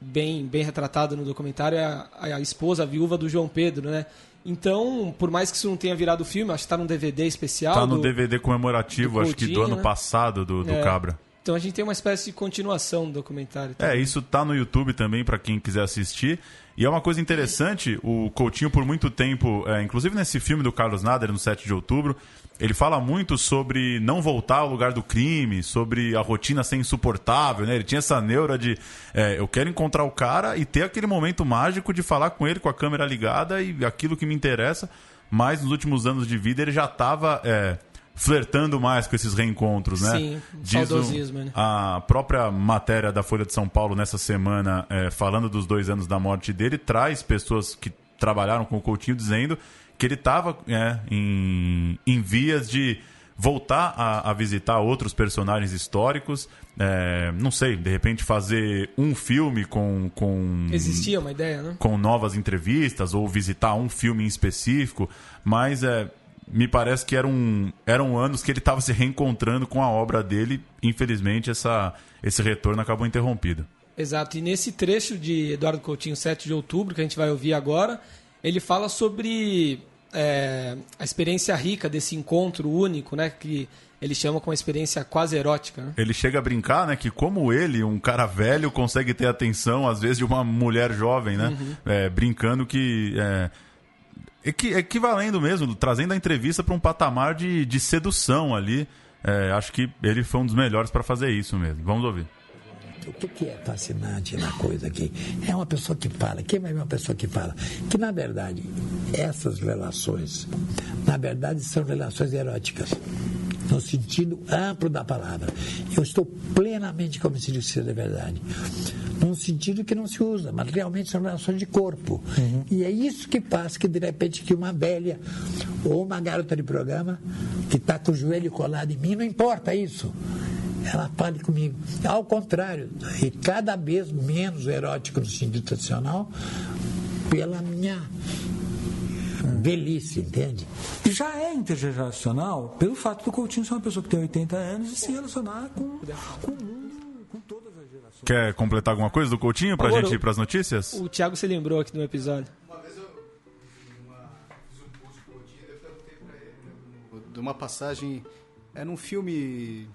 bem retratada no documentário, a esposa, a viúva do João Pedro, né? Então, por mais que isso não tenha virado filme, acho que está num DVD especial. Está no DVD comemorativo, acho que do ano passado, do Cabra. Então a gente tem uma espécie de continuação do documentário. Também. Isso tá no YouTube também, para quem quiser assistir. E é uma coisa interessante, o Coutinho por muito tempo, inclusive nesse filme do Carlos Nader, no 7 de outubro, ele fala muito sobre não voltar ao lugar do crime, sobre a rotina ser insuportável, né? Ele tinha essa neura de eu quero encontrar o cara e ter aquele momento mágico de falar com ele com a câmera ligada e aquilo que me interessa. Mas nos últimos anos de vida ele já estava flertando mais com esses reencontros, né? Sim, saudosismo, né? A própria matéria da Folha de São Paulo nessa semana, falando dos 2 anos da morte dele, traz pessoas que trabalharam com o Coutinho dizendo que ele estava em vias de voltar a visitar outros personagens históricos, não sei, de repente fazer um filme com... Existia uma ideia, né? Com novas entrevistas, ou visitar um filme em específico, mas me parece que eram anos que ele estava se reencontrando com a obra dele. Infelizmente, esse retorno acabou interrompido. Exato. E nesse trecho de Eduardo Coutinho, 7 de outubro, que a gente vai ouvir agora, ele fala sobre a experiência rica desse encontro único, né? Que ele chama com uma experiência quase erótica. Né? Ele chega a brincar, né? Que como ele, um cara velho, consegue ter a atenção, às vezes, de uma mulher jovem, né? Uhum. Brincando que... equivalendo mesmo, trazendo a entrevista para um patamar de sedução ali. Acho que ele foi um dos melhores para fazer isso mesmo. Vamos ouvir. O que é fascinante na coisa aqui? É uma pessoa que fala. Quem vai ver uma pessoa que fala? Que, na verdade, essas relações, na verdade, são relações eróticas. No sentido amplo da palavra. Eu estou plenamente convencido que isso é verdade. Num sentido que não se usa, mas realmente são relações de corpo. Uhum. E é isso que faz que, de repente, que uma velha ou uma garota de programa que está com o joelho colado em mim, não importa isso. Ela fale comigo. Ao contrário, e cada vez menos erótico no sentido tradicional, pela minha velhice, entende? Já é intergeracional pelo fato do Coutinho ser uma pessoa que tem 80 anos e se relacionar com o mundo, com todas as gerações. Quer completar alguma coisa do Coutinho pra gente ir pras notícias? O Thiago se lembrou aqui no episódio. Uma vez eu fiz um curso com o Coutinho e eu perguntei pra ele de uma passagem, era um filme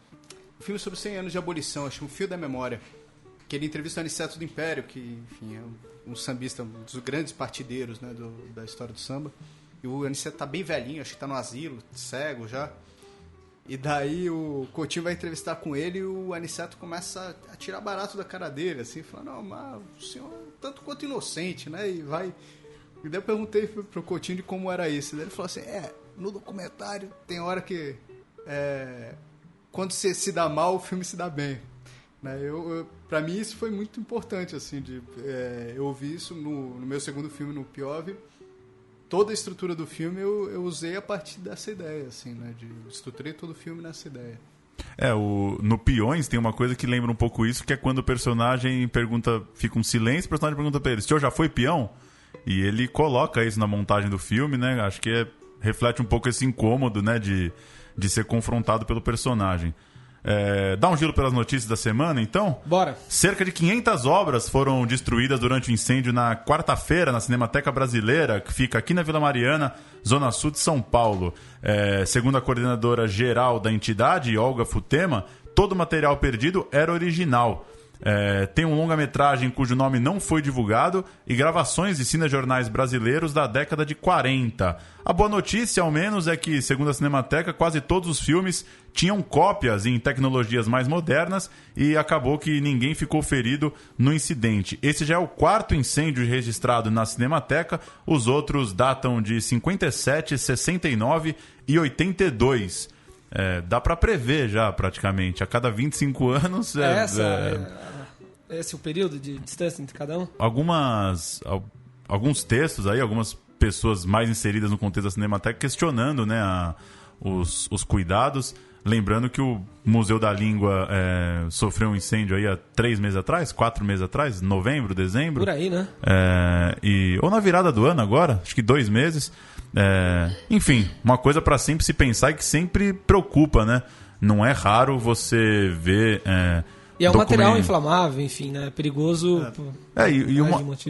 sobre 100 anos de abolição, acho, um fio da memória, que ele entrevista o Aniceto do Império, que, enfim, é um sambista, um dos grandes partideiros, né, da história do samba. E o Aniceto tá bem velhinho, acho que tá no asilo, cego já. E daí o Coutinho vai entrevistar com ele e o Aniceto começa a tirar barato da cara dele, assim, falando, não, mas o senhor é tanto quanto inocente, né? E vai... E daí eu perguntei pro Coutinho de como era isso. E daí ele falou assim, no documentário tem hora que... quando você se dá mal, o filme se dá bem. Né? Para mim isso foi muito importante, assim, eu ouvi isso no meu segundo filme, no POV. Toda a estrutura do filme eu usei a partir dessa ideia, assim, né? Estruturei todo o filme nessa ideia. No Peões tem uma coisa que lembra um pouco isso, que é quando o personagem pergunta, fica um silêncio, o personagem pergunta pra ele, o senhor já foi peão? E ele coloca isso na montagem do filme, né? Acho que reflete um pouco esse incômodo, né? De ser confrontado pelo personagem. Dá um giro pelas notícias da semana, então? Bora. Cerca de 500 obras foram destruídas durante o incêndio na quarta-feira na Cinemateca Brasileira, que fica aqui na Vila Mariana, Zona Sul de São Paulo. Segundo a coordenadora geral da entidade, Olga Futema, todo o material perdido era original. Tem um longa-metragem cujo nome não foi divulgado e gravações de cinejornais brasileiros da década de 40. A boa notícia, ao menos, é que, segundo a Cinemateca, quase todos os filmes tinham cópias em tecnologias mais modernas e acabou que ninguém ficou ferido no incidente. Esse já é o quarto incêndio registrado na Cinemateca, os outros datam de 57, 69 e 82. Dá para prever já, praticamente. A cada 25 anos... Esse é o período de distância entre cada um? Alguns textos aí, algumas pessoas mais inseridas no contexto da Cinemateca questionando, né, os cuidados. Lembrando que o Museu da Língua sofreu um incêndio aí há 3 meses atrás, 4 meses atrás, novembro, dezembro. Por aí, né? Ou na virada do ano agora, acho que 2 meses. Enfim, uma coisa para sempre se pensar e que sempre preocupa, né? Não é raro você ver... E é um material inflamável, enfim, né? Perigoso.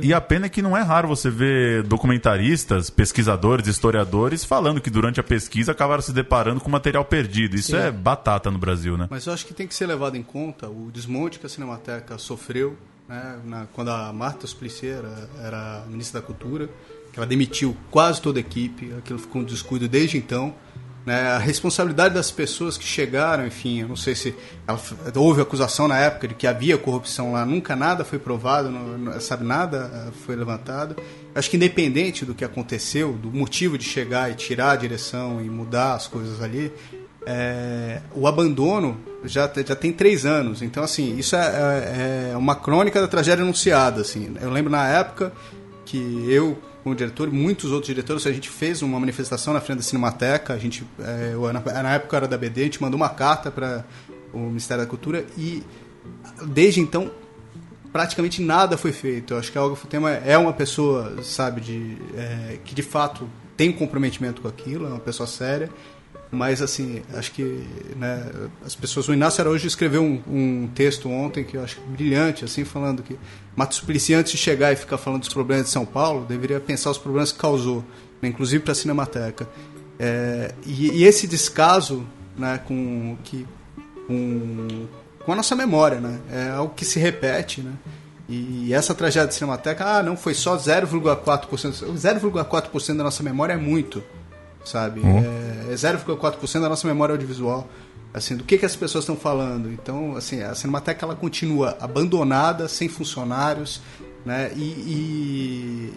E a pena é que não é raro você ver documentaristas, pesquisadores, historiadores falando que durante a pesquisa acabaram se deparando com material perdido. Isso é batata no Brasil, né? Mas eu acho que tem que ser levado em conta o desmonte que a Cinemateca sofreu, né? Quando a Marta Suplicy era ministra da Cultura, que ela demitiu quase toda a equipe, aquilo ficou um descuido desde então. A responsabilidade das pessoas que chegaram, enfim, eu não sei se houve acusação na época de que havia corrupção lá, nunca nada foi provado, nada foi levantado. Acho que independente do que aconteceu, do motivo de chegar e tirar a direção e mudar as coisas ali, o abandono já tem 3 anos. Então, assim, isso é uma crônica da tragédia anunciada. Assim. Eu lembro na época que eu, como diretor, e muitos outros diretores, a gente fez uma manifestação na frente da Cinemateca. Na época era da BD, a gente mandou uma carta para o Ministério da Cultura e desde então praticamente nada foi feito. Eu acho que a Olga Futema é uma pessoa, sabe, que de fato tem um comprometimento com aquilo, é uma pessoa séria. Mas, assim, acho que as pessoas... O Inácio Araújo escreveu um texto ontem que eu acho brilhante, assim, falando que Marta Suplicy, antes de chegar e ficar falando dos problemas de São Paulo, deveria pensar os problemas que causou, né, inclusive para a Cinemateca. E esse descaso, né, com a nossa memória, né, é algo que se repete, né? E essa tragédia da Cinemateca, não foi só 0,4%. 0,4% da nossa memória é muito, sabe? É 0,4% da nossa memória audiovisual, assim, do que as pessoas estão falando. Então, assim, a Cinemateca ela continua abandonada, sem funcionários, né? E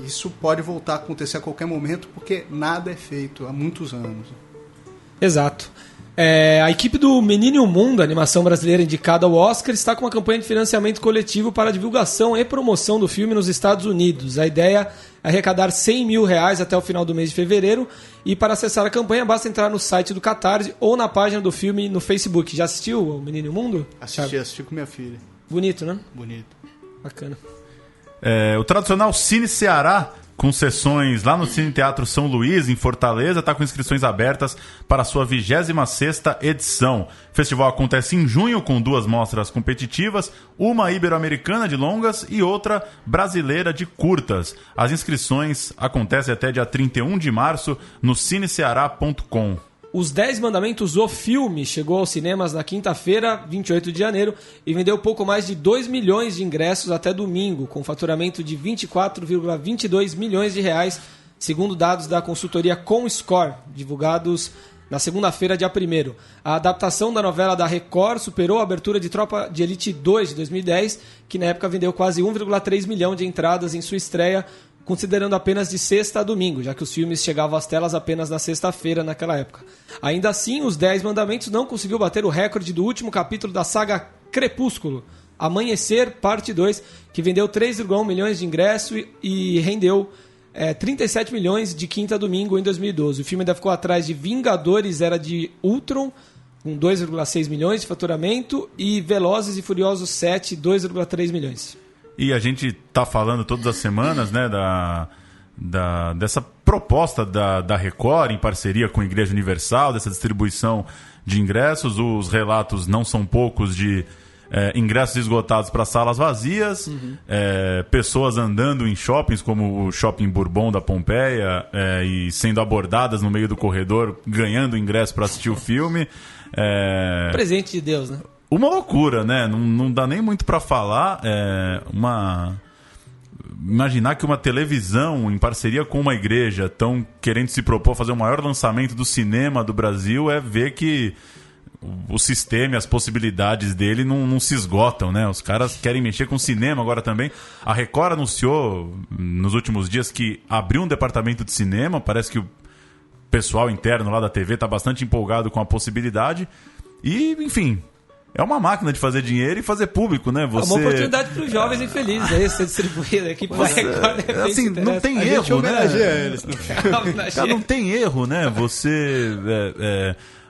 isso pode voltar a acontecer a qualquer momento, porque nada é feito há muitos anos. Exato. A equipe do Menino e o Mundo, a animação brasileira indicada ao Oscar, está com uma campanha de financiamento coletivo para divulgação e promoção do filme nos Estados Unidos. A ideia é arrecadar R$100 mil até o final do mês de fevereiro. E para acessar a campanha, basta entrar no site do Catarse ou na página do filme no Facebook. Já assistiu o Menino e o Mundo? Assisti com minha filha. Bonito, né? Bonito. Bacana. O tradicional Cine Ceará, com sessões lá no Cine Teatro São Luís, em Fortaleza, está com inscrições abertas para a sua 26ª edição. O festival acontece em junho com 2 mostras competitivas, uma ibero-americana de longas e outra brasileira de curtas. As inscrições acontecem até dia 31 de março no cineceará.com. Os 10 Mandamentos, o filme, chegou aos cinemas na quinta-feira, 28 de janeiro, e vendeu pouco mais de 2 milhões de ingressos até domingo, com faturamento de 24,22 milhões de reais, segundo dados da consultoria Comscore, divulgados na segunda-feira, dia 1º. A adaptação da novela da Record superou a abertura de Tropa de Elite 2 de 2010, que na época vendeu quase 1,3 milhão de entradas em sua estreia, considerando apenas de sexta a domingo, já que os filmes chegavam às telas apenas na sexta-feira naquela época. Ainda assim, Os 10 Mandamentos não conseguiu bater o recorde do último capítulo da saga Crepúsculo, Amanhecer, parte 2, que vendeu 3,1 milhões de ingressos e rendeu 37 milhões de quinta a domingo em 2012. O filme ainda ficou atrás de Vingadores Era de Ultron, com 2,6 milhões de faturamento, e Velozes e Furiosos 7, 2,3 milhões. E a gente tá falando todas as semanas, né, dessa proposta da Record, em parceria com a Igreja Universal, dessa distribuição de ingressos. Os relatos não são poucos de ingressos esgotados para salas vazias, pessoas andando em shoppings, como o Shopping Bourbon da Pompeia, e sendo abordadas no meio do corredor, ganhando ingresso para assistir o filme. Presente de Deus, né? Uma loucura, né? Não dá nem muito para falar. Imaginar que uma televisão, em parceria com uma igreja, estão querendo se propor a fazer o maior lançamento do cinema do Brasil, é ver que o sistema e as possibilidades dele não se esgotam, né? Os caras querem mexer com o cinema agora também. A Record anunciou nos últimos dias que abriu um departamento de cinema. Parece que o pessoal interno lá da TV está bastante empolgado com a possibilidade. E, enfim, é uma máquina de fazer dinheiro e fazer público, né? É uma oportunidade para os jovens infelizes aí ser distribuída aqui para Record. Assim, não tem erro, né? Eles, Cara, não tem erro, né? Você...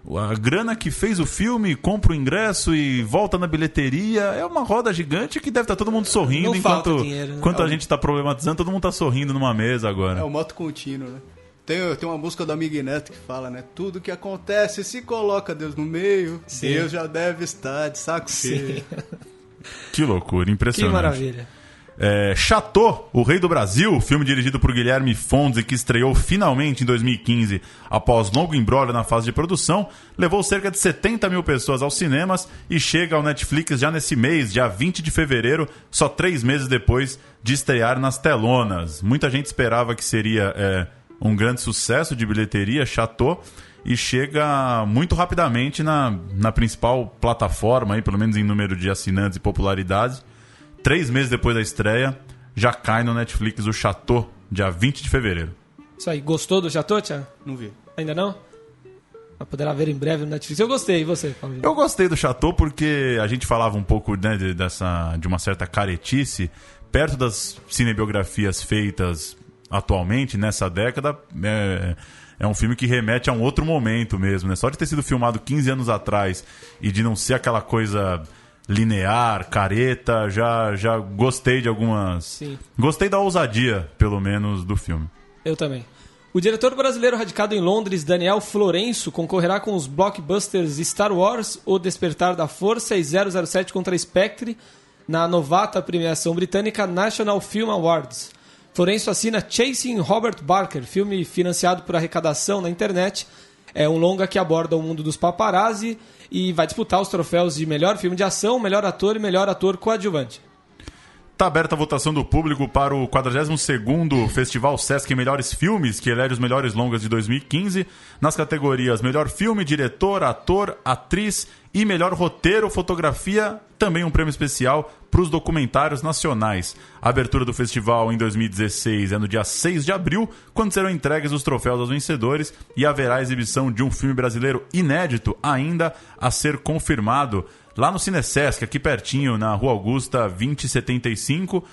a grana que fez o filme, compra o ingresso e volta na bilheteria, é uma roda gigante que deve estar todo mundo sorrindo não enquanto, dinheiro, né? enquanto a gente está problematizando, todo mundo está sorrindo numa mesa agora. É o moto contínuo, né? Tem uma música do Amigo Neto que fala, né? Tudo que acontece, se coloca Deus no meio, sim, Deus já deve estar de saco cheio. Que loucura, impressionante. Que maravilha. Chateau, O Rei do Brasil, filme dirigido por Guilherme Fonzi, que estreou finalmente em 2015 após longo imbróglio na fase de produção, levou cerca de 70 mil pessoas aos cinemas e chega ao Netflix já nesse mês, dia 20 de fevereiro, só 3 meses depois de estrear nas telonas. Muita gente esperava que seria um grande sucesso de bilheteria, Chateau, e chega muito rapidamente na principal plataforma, aí, pelo menos em número de assinantes e popularidade. 3 meses depois da estreia, já cai no Netflix o Chateau, dia 20 de fevereiro. Isso aí. Gostou do Chateau, Thiago? Não vi. Ainda não? Poderá ver em breve no Netflix. Eu gostei. E você, Paulo? Eu gostei do Chateau porque a gente falava um pouco, né, de uma certa caretice. Perto das cinebiografias feitas atualmente, nessa década, é um filme que remete a um outro momento mesmo, né? Só de ter sido filmado 15 anos atrás e de não ser aquela coisa linear, careta, já gostei de algumas... Sim. Gostei da ousadia, pelo menos, do filme. Eu também. O diretor brasileiro radicado em Londres, Daniel Florenço, concorrerá com os blockbusters Star Wars, O Despertar da Força e 007 contra Spectre na novata premiação britânica National Film Awards. Florenço assina Chasing Robert Barker, filme financiado por arrecadação na internet. É um longa que aborda o mundo dos paparazzi e vai disputar os troféus de melhor filme de ação, melhor ator e melhor ator coadjuvante. Está aberta a votação do público para o 42º Festival Sesc Melhores Filmes, que elege os melhores longas de 2015, nas categorias Melhor Filme, Diretor, Ator, Atriz e Melhor Roteiro, Fotografia, também um prêmio especial para os documentários nacionais. A abertura do festival em 2016 é no dia 6 de abril, quando serão entregues os troféus aos vencedores e haverá a exibição de um filme brasileiro inédito ainda a ser confirmado lá no Cinesesc, aqui pertinho, na Rua Augusta 2075.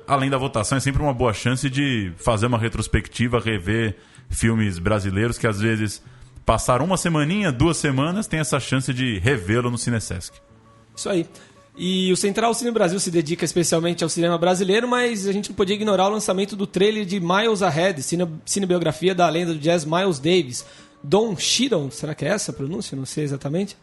Além da votação, é sempre uma boa chance de fazer uma retrospectiva, rever filmes brasileiros que às vezes passaram uma semaninha, 2 semanas, tem essa chance de revê-lo no Cinesesc. Isso aí. E o Central Cine Brasil se dedica especialmente ao cinema brasileiro, mas a gente não podia ignorar o lançamento do trailer de Miles Ahead, cinebiografia da lenda do jazz Miles Davis. Don Cheadle, será que é essa a pronúncia? Não sei exatamente.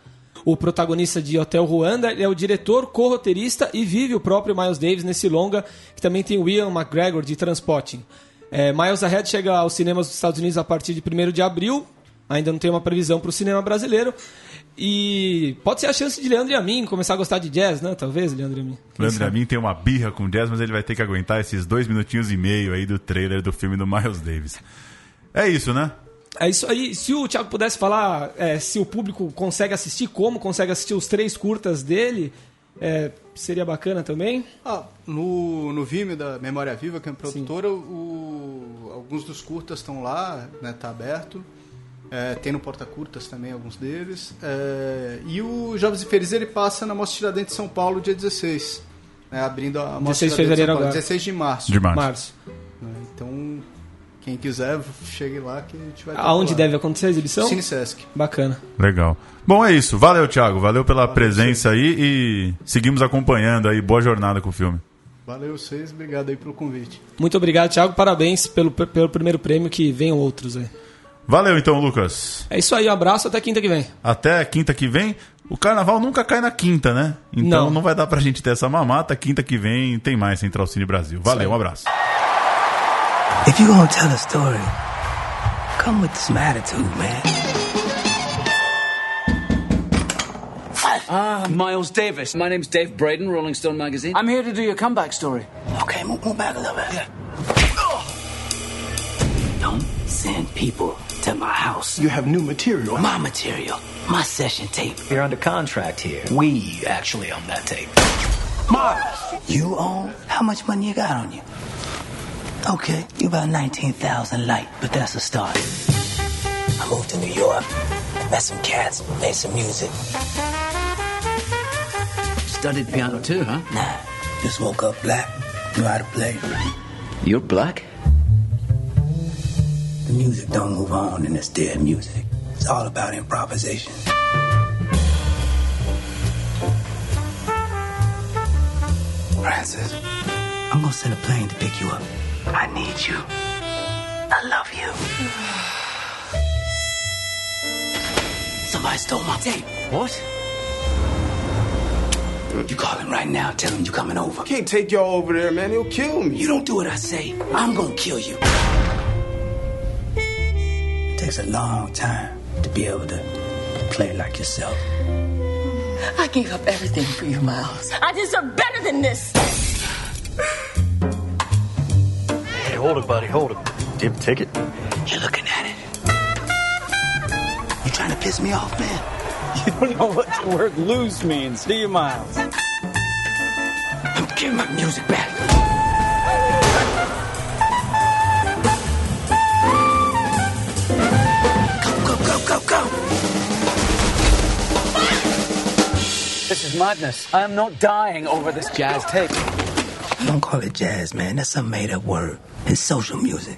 O protagonista de Hotel Ruanda é o diretor, co-roteirista e vive o próprio Miles Davis nesse longa, que também tem o Ian McGregor de Transpotting. Miles Ahead chega aos cinemas dos Estados Unidos a partir de 1º de abril, ainda não tem uma previsão para o cinema brasileiro, e pode ser a chance de Leandro e a mim começar a gostar de jazz, né? Talvez, Leandro e a mim. Leandro e a mim tem uma birra com jazz, mas ele vai ter que aguentar esses 2 minutinhos e meio aí do trailer do filme do Miles Davis. É isso, né? É isso aí. Se o Thiago pudesse falar se o público consegue assistir, como consegue assistir os 3 curtas dele, seria bacana também. No Vimeo da Memória Viva, que é a produtora, alguns dos curtas estão lá, né, tá aberto. Tem no Porta Curtas também alguns deles. E o Jovens e Felizes ele passa na Mostra Tiradentes de São Paulo dia 16. Abrindo a Mostra 16 de fevereiro agora. 16 de março. De março. Então, quem quiser, chegue lá que a gente vai... Aonde deve acontecer a exibição? Cine Sesc. Bacana. Legal. Bom, é isso. Valeu, Thiago. Valeu pela presença aí e seguimos acompanhando aí. Boa jornada com o filme. Valeu vocês. Obrigado aí pelo convite. Muito obrigado, Thiago. Parabéns pelo primeiro prêmio, que venham outros aí. Valeu então, Lucas. É isso aí. Um abraço. Até quinta que vem. Até quinta que vem. O carnaval nunca cai na quinta, né? Então não vai dar pra gente ter essa mamata. Quinta que vem tem mais Central Cine Brasil. Valeu, um abraço. If you're gonna tell a story, come with some attitude, man. Miles Davis. My name's Dave Braden, Rolling Stone magazine. I'm here to do your comeback story. Okay, move back a little bit. Yeah. Don't send people to my house. You have new material. My material. My session tape. You're under contract here. We actually own that tape. Miles! You own? How much money you got on you? Okay, you about 19,000 light, but that's a start. I moved to New York, met some cats, made some music. Studied piano too, huh? Nah, just woke up black, knew how to play. You're black? The music don't move on in this dead music. It's all about improvisation. Francis, I'm gonna send a plane to pick you up. I need you. I love you. Somebody stole my tape. What? You call him right now. Tell him you're coming over. Can't take y'all over there, man. He'll kill me. You don't do what I say, I'm gonna kill you. It takes a long time to be able to play like yourself. I gave up everything for you, Miles. I deserve better than this. Hey, hold it, buddy. Hold it. Do you have a ticket? You're looking at it. You trying to piss me off, man? You don't know what the word lose means, do you, Miles? I'm giving my music back. Go. This is madness. I am not dying over this jazz tape. Don't call it jazz, man. That's some made-up word. It's social music.